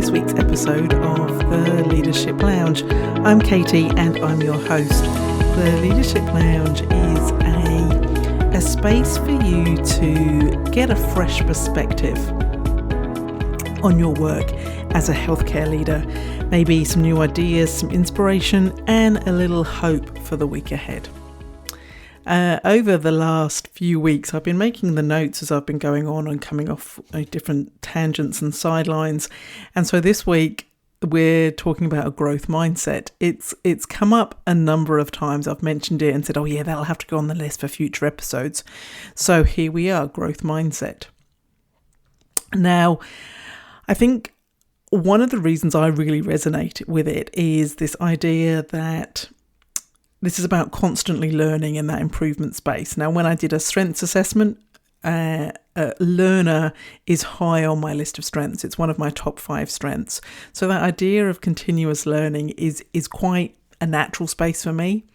this week's episode of the Leadership Lounge. I'm Katie and I'm your host. The Leadership Lounge is a space for you to get a fresh perspective on your work as a healthcare leader, maybe some new ideas, some inspiration, and a little hope for the week ahead. Over the last few weeks, I've been making the notes as I've been going on and coming off different tangents and sidelines. And so this week, we're talking about a growth mindset. It's come up a number of times. I've mentioned it and said, oh yeah, that'll have to go on the list for future episodes. So here we are, growth mindset. Now, I think one of the reasons I really resonate with it is this idea that this is about constantly learning in that improvement space. Now, when I did a strengths assessment, learner is high on my list of strengths. It's one of my top 5 strengths. So that idea of continuous learning is quite a natural space for me.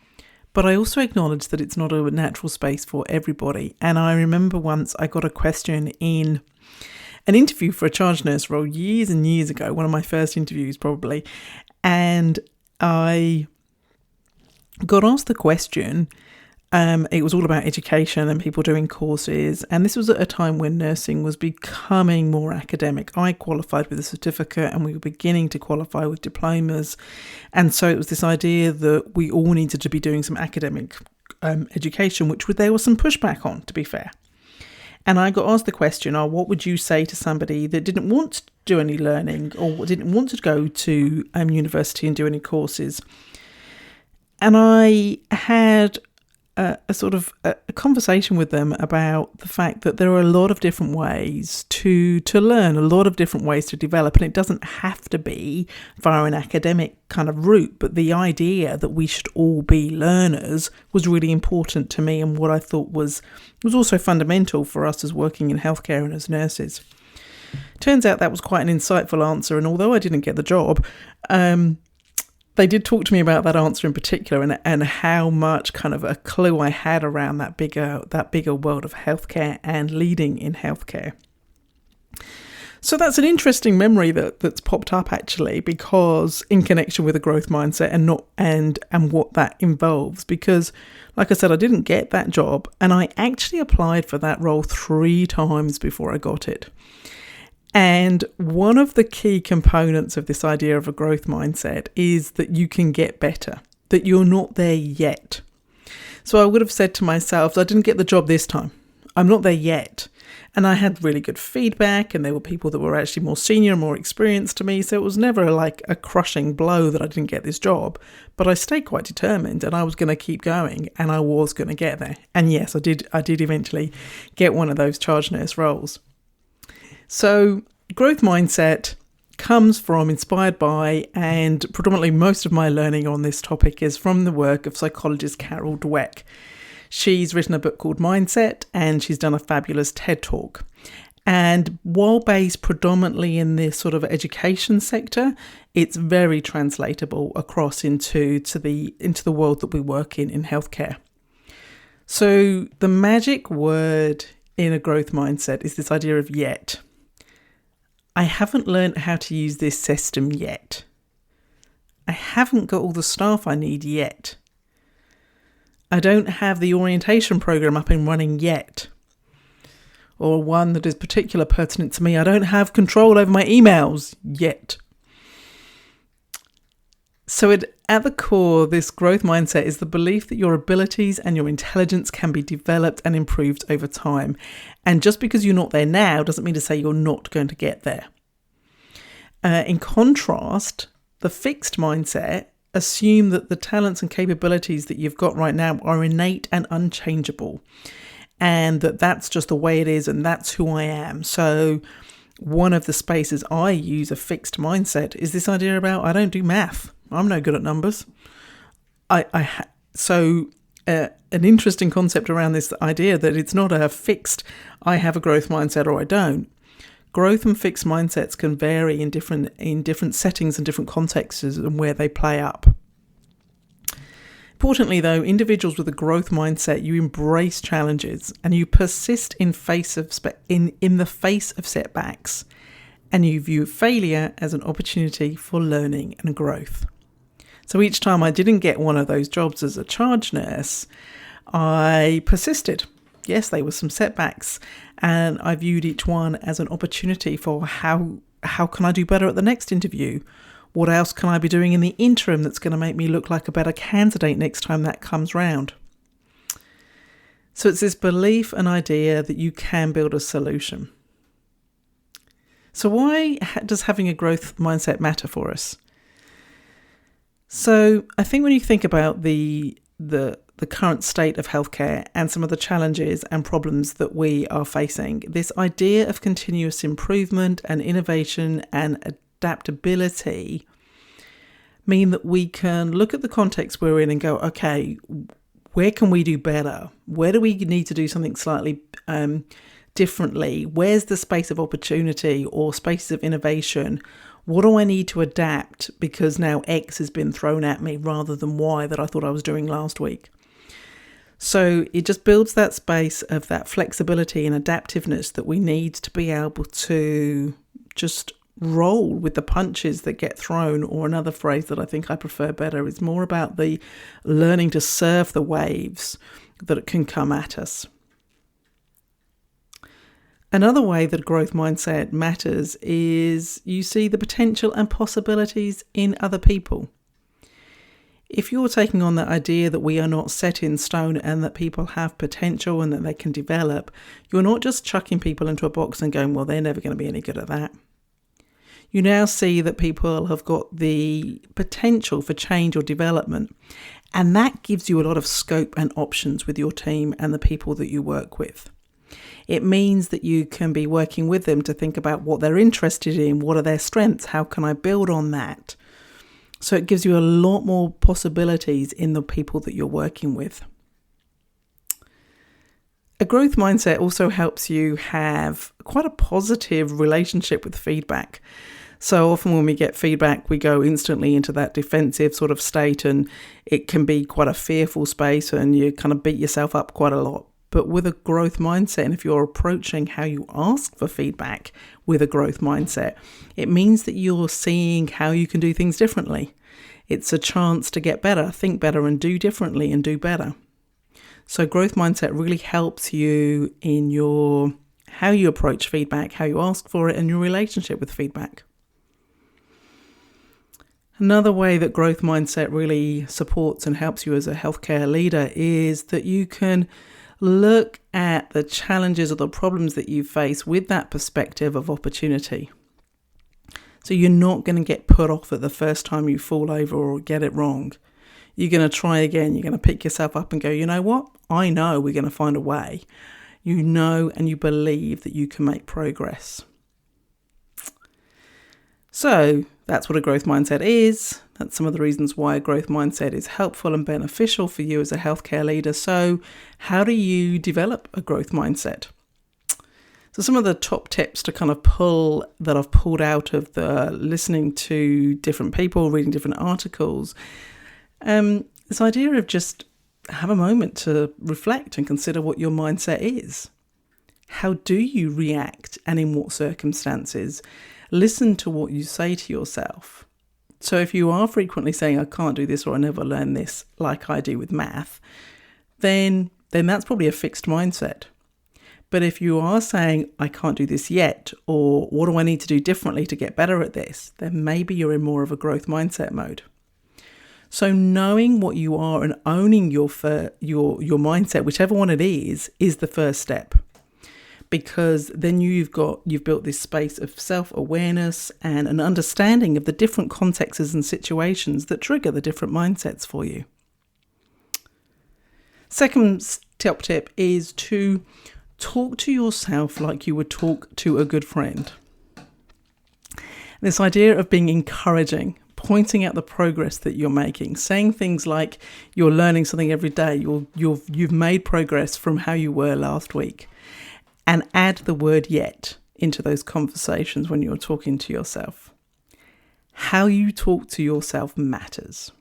But I also acknowledge that it's not a natural space for everybody. And I remember once I got a question in an interview for a charge nurse role years and years ago, one of my first interviews probably. And I got asked the question. It was all about education and people doing courses. And this was at a time when nursing was becoming more academic. I qualified with a certificate and we were beginning to qualify with diplomas. And so it was this idea that we all needed to be doing some academic education, which there was some pushback on, to be fair. And I got asked the question, what would you say to somebody that didn't want to do any learning or didn't want to go to university and do any courses? And I had a conversation with them about the fact that there are a lot of different ways to learn, a lot of different ways to develop, and it doesn't have to be via an academic kind of route, but the idea that we should all be learners was really important to me and what I thought was also fundamental for us as working in healthcare and as nurses. Turns out that was quite an insightful answer, and although I didn't get the job, they did talk to me about that answer in particular and how much kind of a clue I had around that bigger world of healthcare and leading in healthcare. So that's an interesting memory that's popped up actually, because in connection with a growth mindset and what that involves, because like I said, I didn't get that job and I actually applied for that role 3 times before I got it. And one of the key components of this idea of a growth mindset is that you can get better, that you're not there yet. So I would have said to myself, I didn't get the job this time. I'm not there yet. And I had really good feedback and there were people that were actually more senior and more experienced to me. So it was never like a crushing blow that I didn't get this job. But I stayed quite determined and I was going to keep going and I was going to get there. And yes, I did eventually get one of those charge nurse roles. So growth mindset comes from, inspired by, and predominantly most of my learning on this topic is from the work of psychologist Carol Dweck. She's written a book called Mindset and she's done a fabulous TED Talk. And while based predominantly in this sort of education sector, it's very translatable across into the world that we work in healthcare. So the magic word in a growth mindset is this idea of yet. I haven't learned how to use this system yet. I haven't got all the staff I need yet. I don't have the orientation program up and running yet. Or one that is particularly pertinent to me, I don't have control over my emails yet. So at the core, this growth mindset is the belief that your abilities and your intelligence can be developed and improved over time. And just because you're not there now doesn't mean to say you're not going to get there. In contrast, the fixed mindset assume that the talents and capabilities that you've got right now are innate and unchangeable. And that's just the way it is and that's who I am. So one of the spaces I use a fixed mindset is this idea about I don't do math. I'm no good at numbers. So an interesting concept around this idea that it's not a fixed, I have a growth mindset or I don't. Growth and fixed mindsets can vary in different settings and different contexts and where they play up. Importantly, though, individuals with a growth mindset, you embrace challenges and you persist in the face of setbacks and you view failure as an opportunity for learning and growth. So each time I didn't get one of those jobs as a charge nurse, I persisted. Yes, there were some setbacks, and I viewed each one as an opportunity for how can I do better at the next interview? What else can I be doing in the interim that's going to make me look like a better candidate next time that comes round? So it's this belief and idea that you can build a solution. So why does having a growth mindset matter for us? So I think when you think about the current state of healthcare and some of the challenges and problems that we are facing, this idea of continuous improvement and innovation and adaptability mean that we can look at the context we're in and go, okay, where can we do better? Where do we need to do something slightly differently? Where's the space of opportunity or spaces of innovation? What do I need to adapt because now X has been thrown at me rather than Y that I thought I was doing last week? So it just builds that space of that flexibility and adaptiveness that we need to be able to just roll with the punches that get thrown, or another phrase that I think I prefer better is more about the learning to surf the waves that can come at us. Another way that growth mindset matters is you see the potential and possibilities in other people. If you're taking on the idea that we are not set in stone and that people have potential and that they can develop, you're not just chucking people into a box and going, well, they're never going to be any good at that. You now see that people have got the potential for change or development, and that gives you a lot of scope and options with your team and the people that you work with. It means that you can be working with them to think about what they're interested in, what are their strengths, how can I build on that? So it gives you a lot more possibilities in the people that you're working with. A growth mindset also helps you have quite a positive relationship with feedback. So often when we get feedback, we go instantly into that defensive sort of state, and it can be quite a fearful space and you kind of beat yourself up quite a lot. But with a growth mindset, and if you're approaching how you ask for feedback with a growth mindset, it means that you're seeing how you can do things differently. It's a chance to get better, think better, and do differently and do better. So growth mindset really helps you in your how you approach feedback, how you ask for it, and your relationship with feedback. Another way that growth mindset really supports and helps you as a healthcare leader is that you can look at the challenges or the problems that you face with that perspective of opportunity. So you're not going to get put off at the first time you fall over or get it wrong. You're going to try again. You're going to pick yourself up and go, you know what? I know we're going to find a way. You know and you believe that you can make progress. So that's what a growth mindset is. That's some of the reasons why a growth mindset is helpful and beneficial for you as a healthcare leader. So how do you develop a growth mindset? So some of the top tips to kind of that I've pulled out of the listening to different people, reading different articles, this idea of just have a moment to reflect and consider what your mindset is. How do you react and in what circumstances? Listen to what you say to yourself. So if you are frequently saying, I can't do this or I never learn this like I do with math, then that's probably a fixed mindset. But if you are saying, I can't do this yet, or what do I need to do differently to get better at this, then maybe you're in more of a growth mindset mode. So knowing what you are and owning your mindset, whichever one it is the first step. Because then you've built this space of self-awareness and an understanding of the different contexts and situations that trigger the different mindsets for you. Second top tip is to talk to yourself like you would talk to a good friend. This idea of being encouraging, pointing out the progress that you're making, saying things like you're learning something every day, you've made progress from how you were last week. And add the word yet into those conversations when you're talking to yourself. How you talk to yourself matters.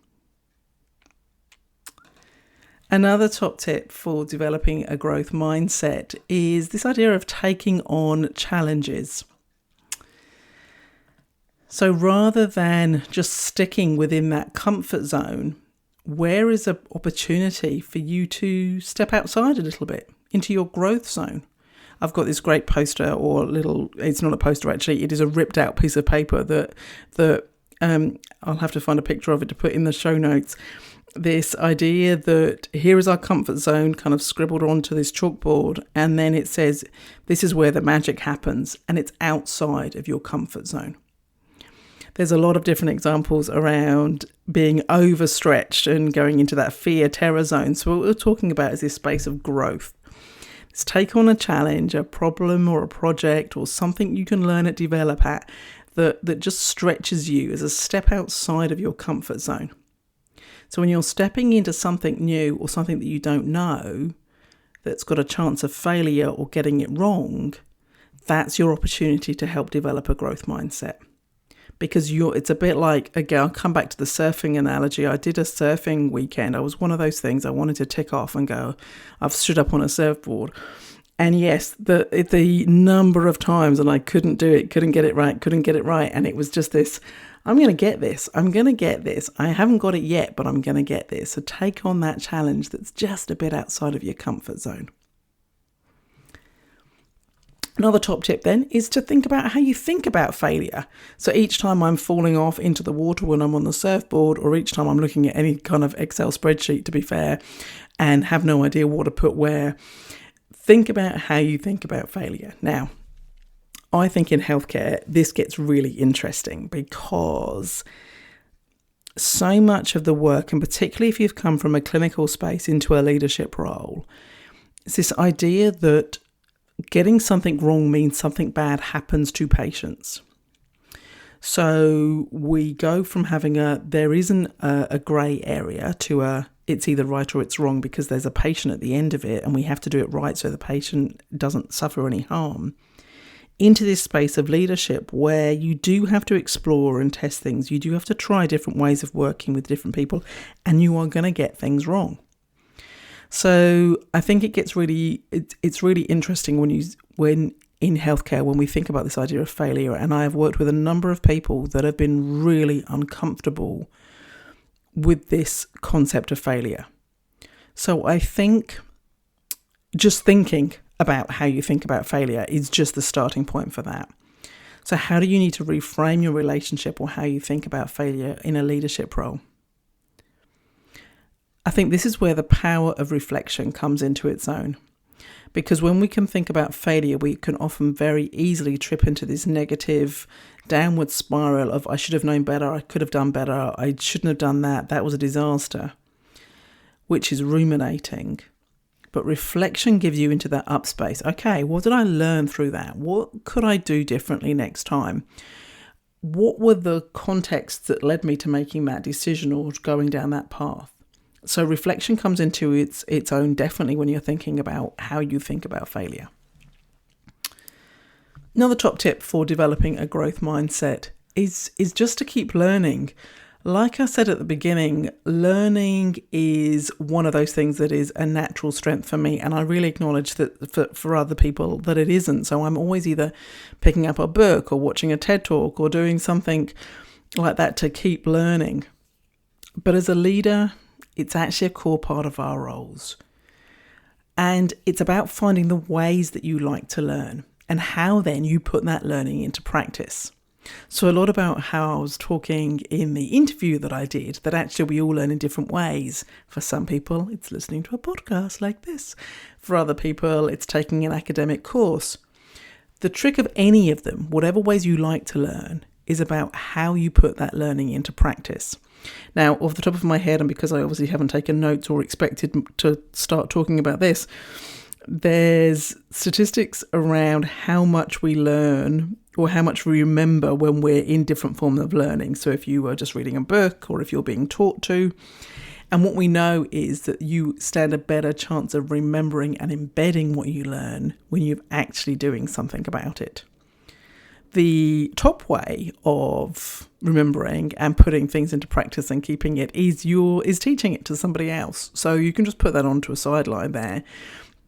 Another top tip for developing a growth mindset is this idea of taking on challenges. So rather than just sticking within that comfort zone, where is an opportunity for you to step outside a little bit into your growth zone? I've got this great poster, or it's not a poster actually, it is a ripped out piece of paper that I'll have to find a picture of it to put in the show notes. This idea that here is our comfort zone kind of scribbled onto this chalkboard, and then it says this is where the magic happens, and it's outside of your comfort zone. There's a lot of different examples around being overstretched and going into that fear, terror zone. So what we're talking about is this space of growth. It's take on a challenge, a problem or a project or something you can learn and develop at that just stretches you as a step outside of your comfort zone. So when you're stepping into something new or something that you don't know, that's got a chance of failure or getting it wrong, that's your opportunity to help develop a growth mindset. Because it's a bit like, again, I'll come back to the surfing analogy. I did a surfing weekend. I was one of those things I wanted to tick off and go, I've stood up on a surfboard. And yes, the number of times, and I couldn't do it, couldn't get it right. And it was just this, I'm going to get this. I haven't got it yet, but I'm going to get this. So take on that challenge that's just a bit outside of your comfort zone. Another top tip then is to think about how you think about failure. So each time I'm falling off into the water when I'm on the surfboard, or each time I'm looking at any kind of Excel spreadsheet, to be fair, and have no idea what to put where, think about how you think about failure. Now, I think in healthcare, this gets really interesting because so much of the work, and particularly if you've come from a clinical space into a leadership role, it's this idea that getting something wrong means something bad happens to patients. So we go from having there isn't a grey area to it's either right or it's wrong, because there's a patient at the end of it and we have to do it right so the patient doesn't suffer any harm, into this space of leadership where you do have to explore and test things. You do have to try different ways of working with different people, and you are going to get things wrong. So I think it's really interesting when in healthcare, when we think about this idea of failure, and I have worked with a number of people that have been really uncomfortable with this concept of failure. So I think just thinking about how you think about failure is just the starting point for that. So how do you need to reframe your relationship or how you think about failure in a leadership role? I think this is where the power of reflection comes into its own. Because when we can think about failure, we can often very easily trip into this negative downward spiral of I should have known better, I could have done better, I shouldn't have done that, that was a disaster, which is ruminating. But reflection gives you into that up space. Okay, what did I learn through that? What could I do differently next time? What were the contexts that led me to making that decision or going down that path? So reflection comes into its own definitely when you're thinking about how you think about failure. Another top tip for developing a growth mindset is just to keep learning. Like I said at the beginning, learning is one of those things that is a natural strength for me, and I really acknowledge that for other people that it isn't. So I'm always either picking up a book or watching a TED Talk or doing something like that to keep learning. But as a leader, it's actually a core part of our roles. And it's about finding the ways that you like to learn and how then you put that learning into practice. So a lot about how I was talking in the interview that I did, that actually we all learn in different ways. For some people, it's listening to a podcast like this. For other people, it's taking an academic course. The trick of any of them, whatever ways you like to learn, is about how you put that learning into practice. Now, off the top of my head, and because I obviously haven't taken notes or expected to start talking about this, there's statistics around how much we learn or how much we remember when we're in different forms of learning. So if you are just reading a book or if you're being taught to, and what we know is that you stand a better chance of remembering and embedding what you learn when you're actually doing something about it. The top way of remembering and putting things into practice and keeping it is teaching it to somebody else. So you can just put that onto a sideline there.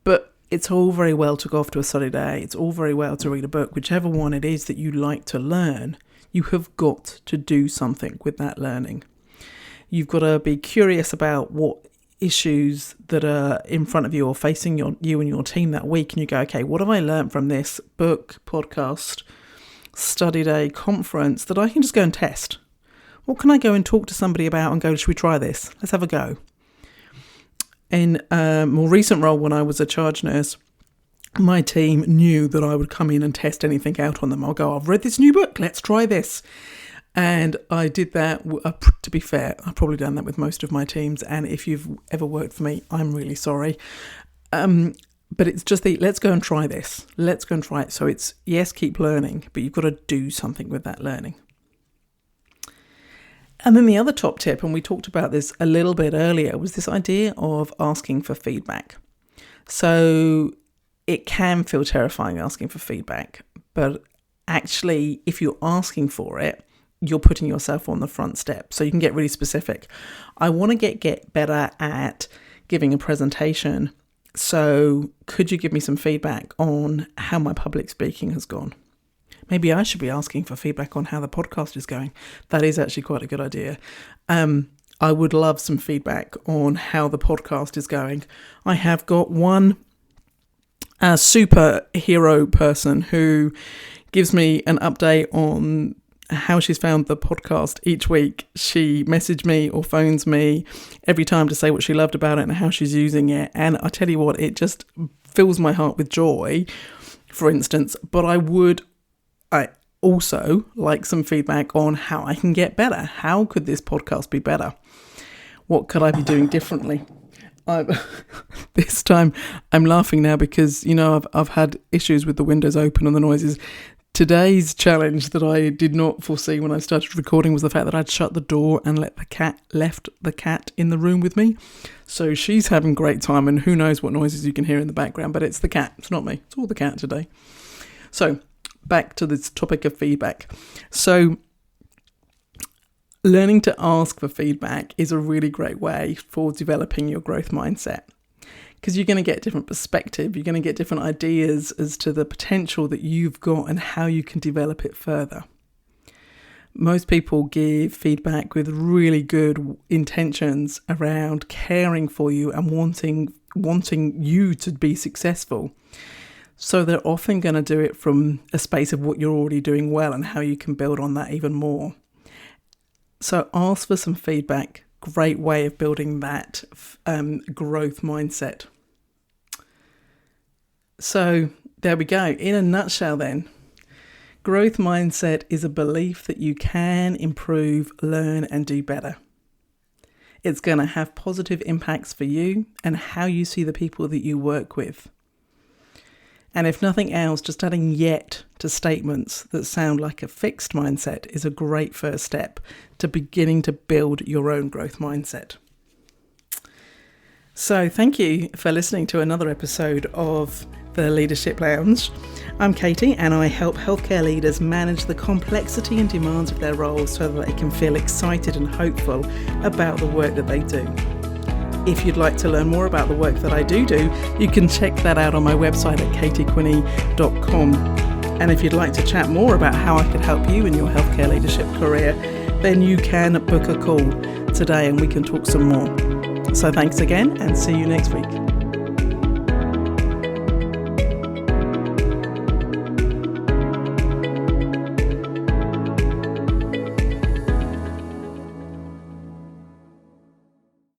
But it's all very well to go off to a study day. It's all very well to read a book, whichever one it is that you like to learn. You have got to do something with that learning. You've got to be curious about what issues that are in front of you or facing you and your team that week, and you go, okay, what have I learned from this book, podcast, study day, conference that I can just go and test? What can I go and talk to somebody about and go, should we try this? Let's have a go. In a more recent role, when I was a charge nurse, my team knew that I would come in and test anything out on them. I'll go, I've read this new book, let's try this. And I did that. To be fair, I've probably done that with most of my teams. And if you've ever worked for me, I'm really sorry. But it's just let's go and try this. Let's go and try it. So it's, yes, keep learning, but you've got to do something with that learning. And then the other top tip, and we talked about this a little bit earlier, was this idea of asking for feedback. So it can feel terrifying asking for feedback, but actually, if you're asking for it, you're putting yourself on the front step. So you can get really specific. I want to get better at giving a presentation. So could you give me some feedback on how my public speaking has gone? Maybe I should be asking for feedback on how the podcast is going. That is actually quite a good idea. I would love some feedback on how the podcast is going. I have got one superhero person who gives me an update on how she's found the podcast each week. She messaged me or phones me every time to say what she loved about it and how she's using it. And I tell you what, it just fills my heart with joy, for instance. But I also like some feedback on how I can get better. How could this podcast be better? What could I be doing differently? This time I'm laughing now because, I've had issues with the windows open and the noises. Today's challenge that I did not foresee when I started recording was the fact that I'd shut the door and left the cat in the room with me. So she's having a great time, and who knows what noises you can hear in the background, but it's the cat. It's not me. It's all the cat today. So back to this topic of feedback. So learning to ask for feedback is a really great way for developing your growth mindset, because you're going to get different perspective. You're going to get different ideas as to the potential that you've got and how you can develop it further. Most people give feedback with really good intentions around caring for you and wanting you to be successful. So they're often going to do it from a space of what you're already doing well and how you can build on that even more. So ask for some feedback. Great way of building that growth mindset. So there we go. In a nutshell then, growth mindset is a belief that you can improve, learn and do better. It's going to have positive impacts for you and how you see the people that you work with. And if nothing else, just adding yet to statements that sound like a fixed mindset is a great first step to beginning to build your own growth mindset. So thank you for listening to another episode of the Leadership Lounge. I'm Katie, and I help healthcare leaders manage the complexity and demands of their roles so that they can feel excited and hopeful about the work that they do. If you'd like to learn more about the work that I do, you can check that out on my website at katiequinney.com. And if you'd like to chat more about how I can help you in your healthcare leadership career, then you can book a call today and we can talk some more. So thanks again, and see you next week.